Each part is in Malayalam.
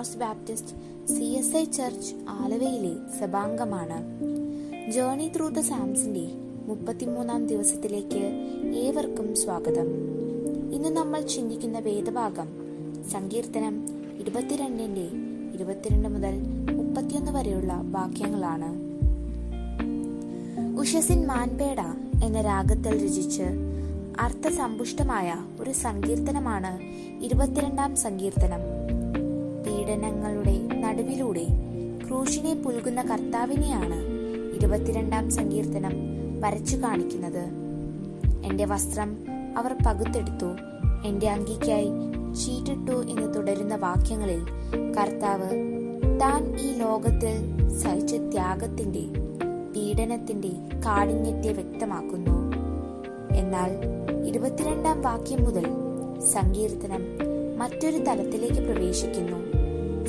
ക്രോസ് ബാപ്റ്റിസ്റ്റ് CSI ചർച്ച് ആലുവയിലെ സഭാംഗമാണ്. ജേർണി ത്രൂ ദ സാംസിന്റെ 33-ാം ദിവസത്തിലേക്ക് ഏവർക്കും സ്വാഗതം. ഇന്ന് നമ്മൾ ചിന്തിക്കുന്ന വേദഭാഗം സങ്കീർത്തനം 22-ന്റെ 22 മുതൽ 31 വരെയുള്ള വാക്യങ്ങളാണ്. ഉഷസിൻ മാൻപേട എന്ന രാഗത്തിൽ രചിച്ച് അർത്ഥസമ്പുഷ്ടമായ ഒരു സങ്കീർത്തനമാണ് 22-ാം സങ്കീർത്തനം. പീഡനങ്ങളുടെ നടുവിലൂടെ ക്രൂശിനെ പുൽകുന്ന കർത്താവിനെയാണ് 22-ാം സങ്കീർത്തനം വരച്ചു കാണിക്കുന്നത്. എന്റെ വസ്ത്രം അവർ പകുത്തെടുത്തു, എന്റെ അങ്കിക്കായി ചീട്ടിട്ടു എന്ന് തുടരുന്ന വാക്യങ്ങളിൽ കർത്താവ് താൻ ഈ ലോകത്തിൽ സഹിച്ച ത്യാഗത്തിന്റെ, പീഡനത്തിന്റെ കാഠിന്യത്തെ വ്യക്തമാക്കുന്നു. എന്നാൽ 22-ാം വാക്യം മുതൽ സങ്കീർത്തനം മറ്റൊരു തലത്തിലേക്ക് പ്രവേശിക്കുന്നു.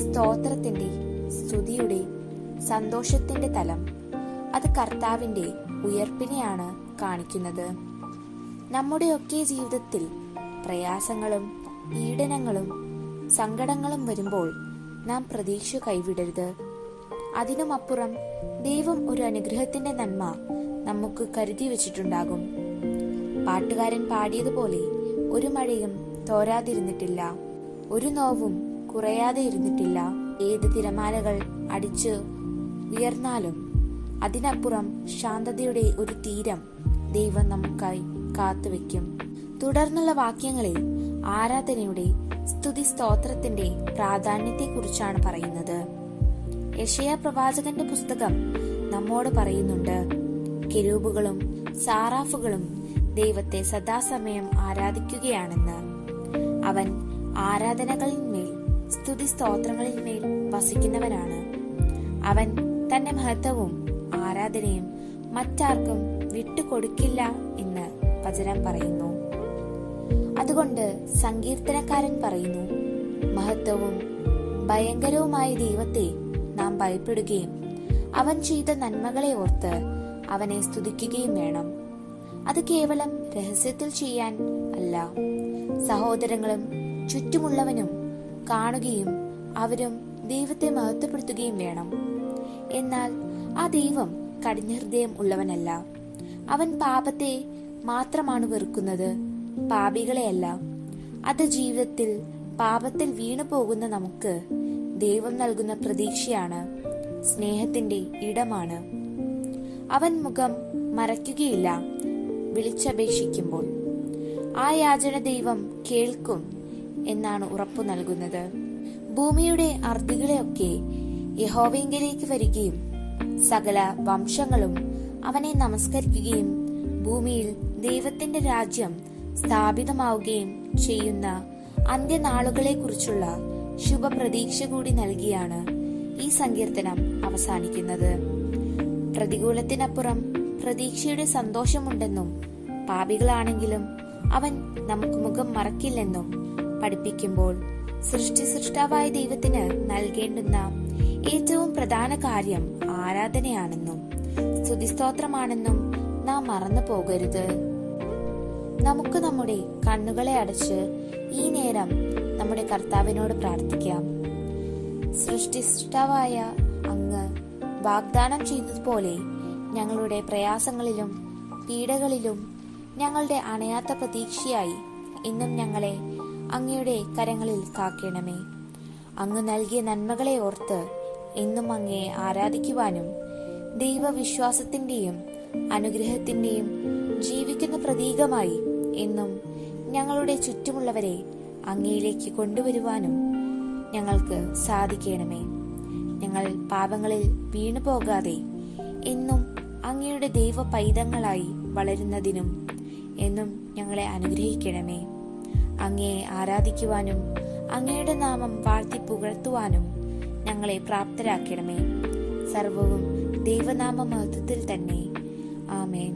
സ്തോത്രത്തിന്റെ, സ്തുതിയുടെ, സന്തോഷത്തിന്റെ തലം. അത് കർത്താവിന്റെ ഉയർപ്പിനെയാണ് കാണിക്കുന്നത്. നമ്മുടെയൊക്കെ ജീവിതത്തിൽ പ്രയാസങ്ങളും പീഡനങ്ങളും സങ്കടങ്ങളും വരുമ്പോൾ നാം പ്രതീക്ഷ കൈവിടരുത്. അതിനുമപ്പുറം ദൈവം ഒരു അനുഗ്രഹത്തിന്റെ നന്മ നമുക്ക് കരുതി വെച്ചിട്ടുണ്ടാകും. പാട്ടുകാരൻ പാടിയതുപോലെ ഒരു മഴയും തോരാതിരുന്നിട്ടില്ല, ഒരു നോവും കുറയാതെ ഇരുന്നിട്ടില്ല. ഏത് തിരമാലകൾ അടിച്ച് ഉയർന്നാലും അതിനപ്പുറം ശാന്തതയുടെ ഒരു തീരം ദൈവം നമുക്കായി കാത്തുവെക്കും. തുടർന്നുള്ള വാക്യങ്ങളിൽ ആരാധനയുടെ, സ്തുതി സ്തോത്രത്തിന്റെ പ്രാധാന്യത്തെക്കുറിച്ചാണ് പറയുന്നത്. യെശയ്യാ പ്രവാചകന്റെ പുസ്തകം നമ്മോട് പറയുന്നുണ്ട്, കെരൂബുകളും സാറാഫുകളും ദൈവത്തെ സദാസമയം ആരാധിക്കുകയാണെന്ന്. അവൻ ആരാധനകളിന്മേൽ, സ്തുതി സ്തോത്രങ്ങളിന്മേൽ വസിക്കുന്നവനാണ്. അവൻ തന്റെ മഹത്വവും ആരാധനയും മറ്റാർക്കും വിട്ടുകൊടുക്കില്ല എന്ന് വചനം പറയുന്നു. അതുകൊണ്ട് സങ്കീർത്തനക്കാരൻ പറയുന്നു, മഹത്വവും ഭയങ്കരവുമായ ദൈവത്തെ നാം ഭയപ്പെടുകയും അവൻ ചെയ്ത നന്മകളെ ഓർത്ത് അവനെ സ്തുതിക്കുകയും വേണം. അത് കേവലം രഹസ്യത്തിൽ ചെയ്യാൻ അല്ല, സഹോദരങ്ങളും ചുറ്റുമുള്ളവനും കാണുകയും അവരും ദൈവത്തെ മഹത്വപ്പെടുത്തുകയും വേണം. എന്നാൽ ആ ദൈവം കഠിന ഹൃദയം ഉള്ളവനല്ല. അവൻ പാപത്തെ മാത്രമാണ് വെറുക്കുന്നത്, പാപികളെയല്ല. അത് ജീവിതത്തിൽ പാപത്തിൽ വീണു പോകുന്ന നമുക്ക് ദൈവം നൽകുന്ന പ്രതീക്ഷയാണ്, സ്നേഹത്തിന്റെ ഇടമാണ്. അവൻ മുഖം മറയ്ക്കുകയില്ല വിളിച്ചപേക്ഷിക്കുമ്പോൾ. ആ യാചന ദൈവം കേൾക്കും എന്നാണ് ഉറപ്പു നൽകുന്നത്. ഭൂമിയുടെ അർദികളെയൊക്കെ യഹോവയിങ്കലേക്ക് വരികയും സകല വംശങ്ങളും അവനെ നമസ്കരിക്കുകയും ഭൂമിയിൽ ദൈവത്തിന്റെ രാജ്യം സ്ഥാപിതമാവുകയും ചെയ്യുന്ന അന്ത്യനാളുകളെ കുറിച്ചുള്ള ശുഭപ്രതീക്ഷ കൂടി നൽകിയാണ് ഈ സങ്കീർത്തനം അവസാനിക്കുന്നത്. പ്രതികൂലത്തിനപ്പുറം പ്രതീക്ഷയുടെ സന്തോഷമുണ്ടെന്നും പാപികളാണെങ്കിലും അവൻ നമുക്ക് മുഖം മറക്കില്ലെന്നും പഠിപ്പിക്കുമ്പോൾ സൃഷ്ടാവായ ദൈവത്തിന് നൽകേണ്ടുന്ന ഏറ്റവും പ്രധാന കാര്യം ആരാധനയാണെന്നും സ്തുതിസ്തോത്രമാണെന്നും നാം മറന്നു പോകരുത്. നമുക്ക് നമ്മുടെ കണ്ണുകളെ അടച്ച് ഈ നേരം നമ്മുടെ കർത്താവിനോട് പ്രാർത്ഥിക്കാം. സൃഷ്ടാവായ അങ്ങ് വാഗ്ദാനം ചെയ്തതുപോലെ ഞങ്ങളുടെ പ്രയാസങ്ങളിലും പീഡകളിലും ഞങ്ങളുടെ അണയാത്ത പ്രതീക്ഷയായി ഇന്നും ഞങ്ങളെ അങ്ങയുടെ കരങ്ങളിൽ കാക്കണമേ. അങ്ങ് നൽകിയ നന്മകളെ ഓർത്ത് എന്നും അങ്ങയെ ആരാധിക്കുവാനും ദൈവവിശ്വാസത്തിന്റെയും അനുഗ്രഹത്തിന്റെയും ജീവിക്കുന്ന പ്രതീകമായി എന്നും ഞങ്ങളുടെ ചുറ്റുമുള്ളവരെ അങ്ങയിലേക്ക് കൊണ്ടുവരുവാനും ഞങ്ങൾക്ക് സാധിക്കണമേ. ഞങ്ങൾ പാപങ്ങളിൽ വീണു പോകാതെ എന്നും അങ്ങയുടെ ദൈവ പൈതങ്ങളായി വളരുന്നതിനും എന്നും ഞങ്ങളെ അനുഗ്രഹിക്കണമേ. അങ്ങയെ ആരാധിക്കുവാനും അങ്ങയുടെ നാമം വാഴ്ത്തി പുകഴ്ത്തുവാനും ഞങ്ങളെ പ്രാപ്തരാക്കണമേ. സർവവും ദൈവനാമ മഹത്വത്തിൽ തന്നെ. ആമേൻ.